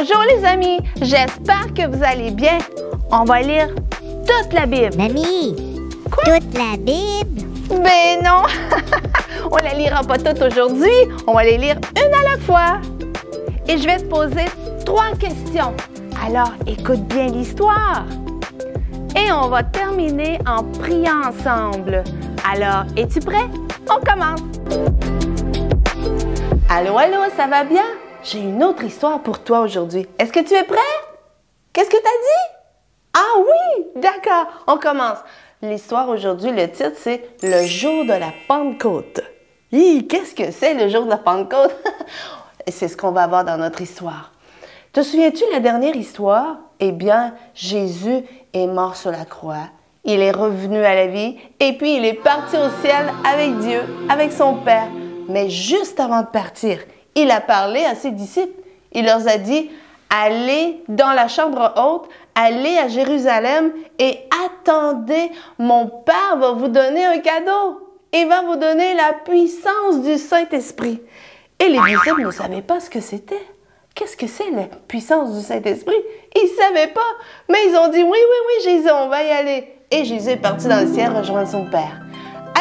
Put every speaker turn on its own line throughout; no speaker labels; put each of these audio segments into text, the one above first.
Bonjour les amis, j'espère que vous allez bien. On va lire toute la Bible.
Mamie, toute la Bible?
Ben non, on la lira pas toute aujourd'hui, on va les lire une à la fois. Et je vais te poser 3 questions. Alors, écoute bien l'histoire. Et on va terminer en priant ensemble. Alors, es-tu prêt? On commence. Allô, allô, ça va bien? J'ai une autre histoire pour toi aujourd'hui. Est-ce que tu es prêt? Qu'est-ce que tu as dit? Ah oui, d'accord, on commence. L'histoire aujourd'hui, le titre, c'est « Le jour de la Pentecôte ». Qu'est-ce que c'est le jour de la Pentecôte? C'est ce qu'on va voir dans notre histoire. Te souviens-tu de la dernière histoire? Eh bien, Jésus est mort sur la croix. Il est revenu à la vie et puis il est parti au ciel avec Dieu, avec son Père. Mais juste avant de partir, il a parlé à ses disciples. Il leur a dit, allez dans la chambre haute, allez à Jérusalem et attendez, mon Père va vous donner un cadeau. Il va vous donner la puissance du Saint-Esprit. Et les disciples ne savaient pas ce que c'était. Qu'est-ce que c'est la puissance du Saint-Esprit? Ils ne savaient pas, mais ils ont dit, oui, Jésus, on va y aller. Et Jésus est parti dans le ciel rejoindre son Père.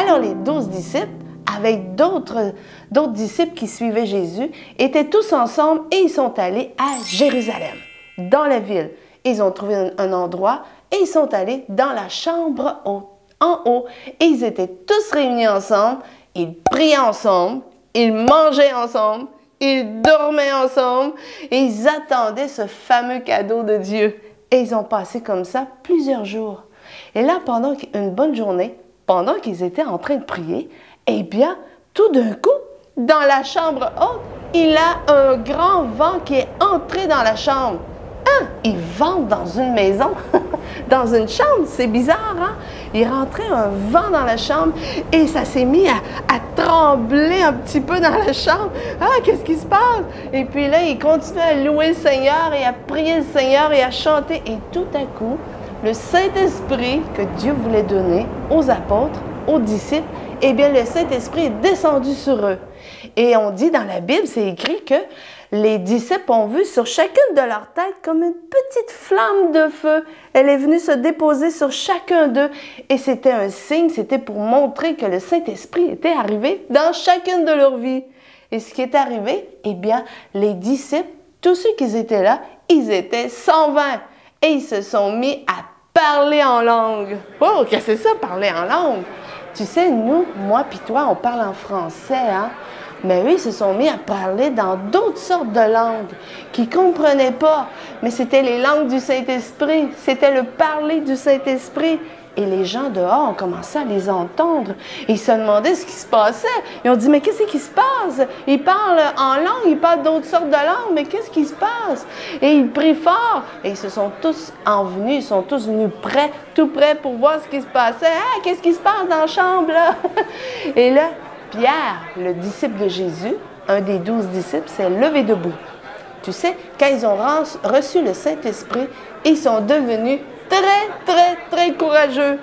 Alors les 12 disciples, avec d'autres disciples qui suivaient Jésus, étaient tous ensemble et ils sont allés à Jérusalem, dans la ville. Ils ont trouvé un endroit et ils sont allés dans la chambre en haut. Et ils étaient tous réunis ensemble, ils priaient ensemble, ils mangeaient ensemble, ils dormaient ensemble et ils attendaient ce fameux cadeau de Dieu. Et ils ont passé comme ça plusieurs jours. Et là, pendant une bonne journée, pendant qu'ils étaient en train de prier, eh bien, tout d'un coup, dans la chambre haute, il y a un grand vent qui est entré dans la chambre. Hein? Il vente dans une maison, dans une chambre, c'est bizarre, hein? Il rentrait un vent dans la chambre et ça s'est mis à trembler un petit peu dans la chambre. Ah, qu'est-ce qui se passe? Et puis là, il continuait à louer le Seigneur et à prier le Seigneur et à chanter. Et tout à coup, le Saint-Esprit que Dieu voulait donner aux apôtres, aux disciples, eh bien, le Saint-Esprit est descendu sur eux. Et on dit dans la Bible, c'est écrit que les disciples ont vu sur chacune de leurs têtes comme une petite flamme de feu. Elle est venue se déposer sur chacun d'eux. Et c'était un signe, c'était pour montrer que le Saint-Esprit était arrivé dans chacune de leurs vies. Et ce qui est arrivé, eh bien, les disciples, tous ceux qui étaient là, ils étaient 120. Et ils se sont mis à parler en langue. Oh, qu'est-ce que c'est ça, parler en langue? Tu sais, nous, moi puis toi, on parle en français, hein? Mais eux, ils se sont mis à parler dans d'autres sortes de langues qu'ils ne comprenaient pas. Mais c'était les langues du Saint-Esprit. C'était le parler du Saint-Esprit. Et les gens dehors ont commencé à les entendre. Et ils se demandaient ce qui se passait. Ils ont dit, mais qu'est-ce qui se passe? Ils parlent en langue, ils parlent d'autres sortes de langues, mais qu'est-ce qui se passe? Et ils prient fort. Et ils se sont tous envenus, ils sont tous venus prêts, tout prêts pour voir ce qui se passait. Ah, qu'est-ce qui se passe dans la chambre, là? Et là, Pierre, le disciple de Jésus, un des 12 disciples, s'est levé debout. Tu sais, quand ils ont reçu le Saint-Esprit, ils sont devenus très courageux.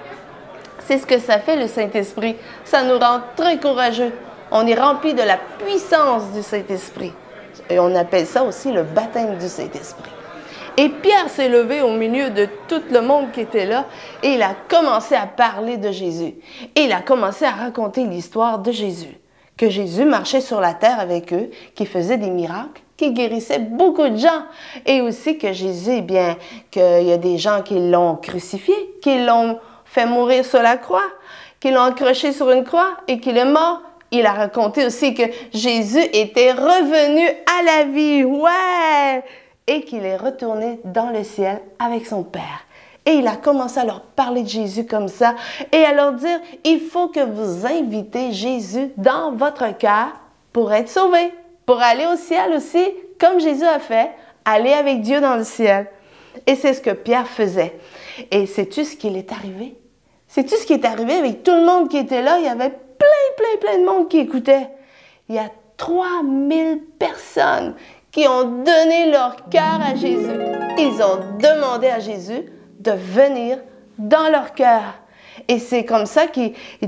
C'est ce que ça fait le Saint-Esprit. Ça nous rend très courageux. On est rempli de la puissance du Saint-Esprit. Et on appelle ça aussi le baptême du Saint-Esprit. Et Pierre s'est levé au milieu de tout le monde qui était là et il a commencé à parler de Jésus. Et il a commencé à raconter l'histoire de Jésus. Que Jésus marchait sur la terre avec eux, qu'il faisait des miracles, qu'il guérissait beaucoup de gens. Et aussi que Jésus, eh bien, qu'il y a des gens qui l'ont crucifié, qui l'ont fait mourir sur la croix, qui l'ont accroché sur une croix et qu'il est mort. Il a raconté aussi que Jésus était revenu à la vie. Ouais! Et qu'il est retourné dans le ciel avec son Père. Et il a commencé à leur parler de Jésus comme ça et à leur dire, il faut que vous invitez Jésus dans votre cœur pour être sauvé, pour aller au ciel aussi, comme Jésus a fait, aller avec Dieu dans le ciel. Et c'est ce que Pierre faisait. Et sais-tu ce qui est arrivé? Sais-tu ce qui est arrivé avec tout le monde qui était là? Il y avait plein de monde qui écoutait. Il y a 3000 personnes qui ont donné leur cœur à Jésus. Ils ont demandé à Jésus de venir dans leur cœur. Et c'est comme ça que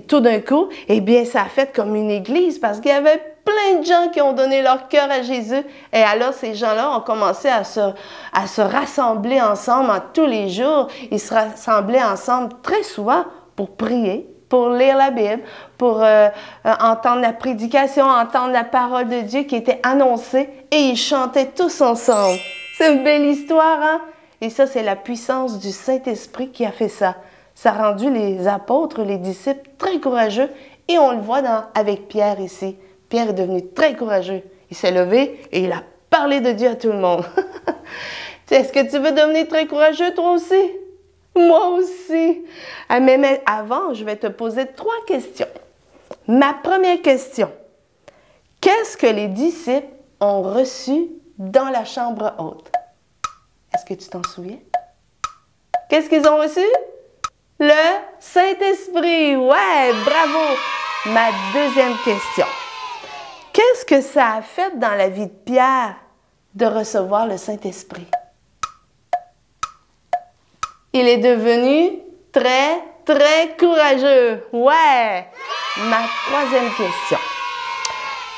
tout d'un coup, eh bien, ça a fait comme une église parce qu'il y avait plein de gens qui ont donné leur cœur à Jésus. Et alors, ces gens-là ont commencé à se rassembler ensemble tous les jours. Ils se rassemblaient ensemble très souvent pour prier, pour lire la Bible, pour entendre la prédication, entendre la parole de Dieu qui était annoncée. Et ils chantaient tous ensemble. C'est une belle histoire, hein? Et ça, c'est la puissance du Saint-Esprit qui a fait ça. Ça a rendu les apôtres, les disciples très courageux. Et on le voit avec Pierre ici. Pierre est devenu très courageux. Il s'est levé et il a parlé de Dieu à tout le monde. Est-ce que tu veux devenir très courageux toi aussi? Moi aussi. Mais avant, je vais te poser 3 questions. Ma première question. Qu'est-ce que les disciples ont reçu dans la chambre haute? Est-ce que tu t'en souviens? Qu'est-ce qu'ils ont reçu? Le Saint-Esprit. Ouais, bravo. Ma deuxième question. Qu'est-ce que ça a fait dans la vie de Pierre de recevoir le Saint-Esprit? Il est devenu très, très courageux. Ouais. Ma troisième question.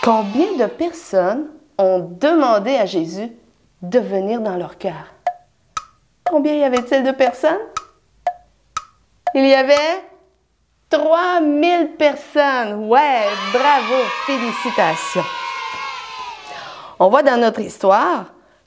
Combien de personnes ont demandé à Jésus de venir dans leur cœur? Combien y avait-il de personnes? Il y avait 3000 personnes. Ouais, bravo, félicitations. On voit dans notre histoire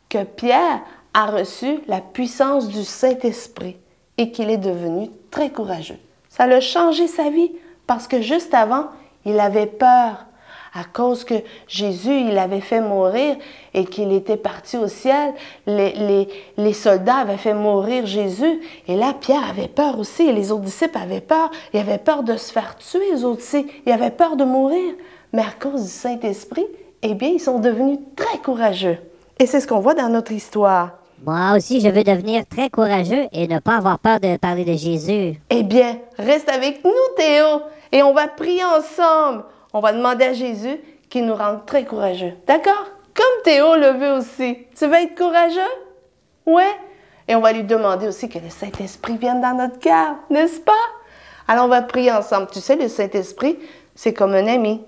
que Pierre a reçu la puissance du Saint-Esprit et qu'il est devenu très courageux. Ça l'a changé sa vie parce que juste avant, il avait peur. À cause que Jésus, il avait fait mourir et qu'il était parti au ciel, les soldats avaient fait mourir Jésus. Et là, Pierre avait peur aussi et les autres disciples avaient peur. Ils avaient peur de se faire tuer, eux aussi. Ils avaient peur de mourir. Mais à cause du Saint-Esprit, eh bien, ils sont devenus très courageux. Et c'est ce qu'on voit dans notre histoire.
Moi aussi, je veux devenir très courageux et ne pas avoir peur de parler de Jésus.
Eh bien, reste avec nous, Théo, et on va prier ensemble. On va demander à Jésus qu'il nous rende très courageux. D'accord? Comme Théo le veut aussi. Tu veux être courageux? Ouais. Et on va lui demander aussi que le Saint-Esprit vienne dans notre cœur, n'est-ce pas? Alors, on va prier ensemble. Tu sais, le Saint-Esprit, c'est comme un ami.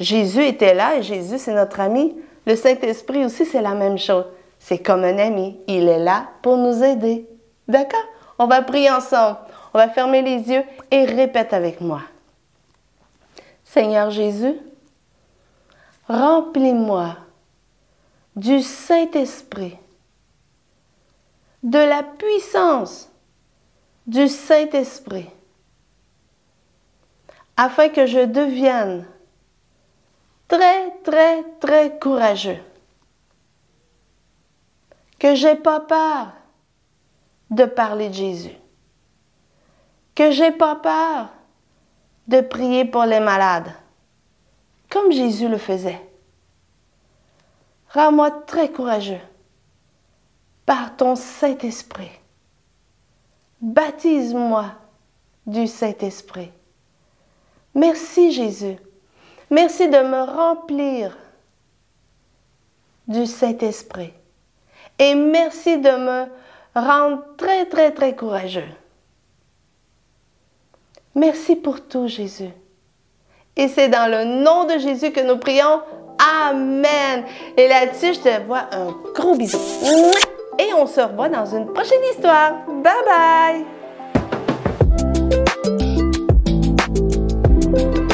Jésus était là et Jésus, c'est notre ami. Le Saint-Esprit aussi, c'est la même chose. C'est comme un ami. Il est là pour nous aider. D'accord? On va prier ensemble. On va fermer les yeux et répète avec moi. Seigneur Jésus, remplis-moi du Saint-Esprit, de la puissance du Saint-Esprit, afin que je devienne très, très, très courageux, que je n'ai pas peur de parler de Jésus, que je n'ai pas peur de prier pour les malades, comme Jésus le faisait. Rends-moi très courageux par ton Saint-Esprit. Baptise-moi du Saint-Esprit. Merci Jésus. Merci de me remplir du Saint-Esprit. Et merci de me rendre très, très, très courageux. Merci pour tout, Jésus. Et c'est dans le nom de Jésus que nous prions. Amen. Et là-dessus, je te vois un gros bisou. Et on se revoit dans une prochaine histoire. Bye bye.